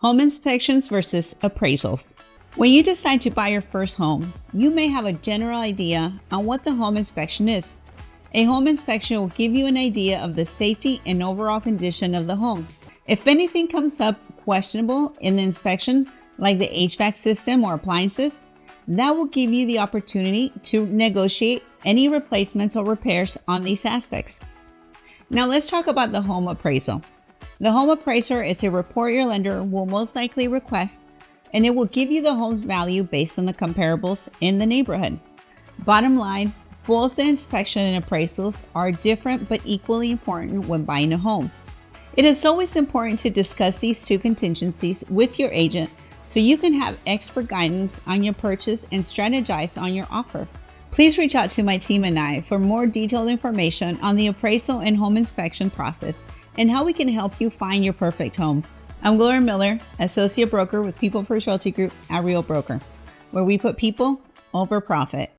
Home inspections versus appraisals. When you decide to buy your first home, you may have a general idea on what the home inspection is. A home inspection will give you an idea of the safety and overall condition of the home. If anything comes up questionable in the inspection, like the HVAC system or appliances, that will give you the opportunity to negotiate any replacements or repairs on these aspects. Now let's talk about the home appraisal. The home appraiser is a report your lender will most likely request, and it will give you the home's value based on the comparables in the neighborhood. Bottom line, both the inspection and appraisals are different but equally important when buying a home. It is always important to discuss these two contingencies with your agent so you can have expert guidance on your purchase and strategize on your offer. Please reach out to my team and I for more detailed information on the appraisal and home inspection process and how we can help you find your perfect home. I'm Gloria Miller, Associate Broker with People First Realty Group at Real Broker, where we put people over profit.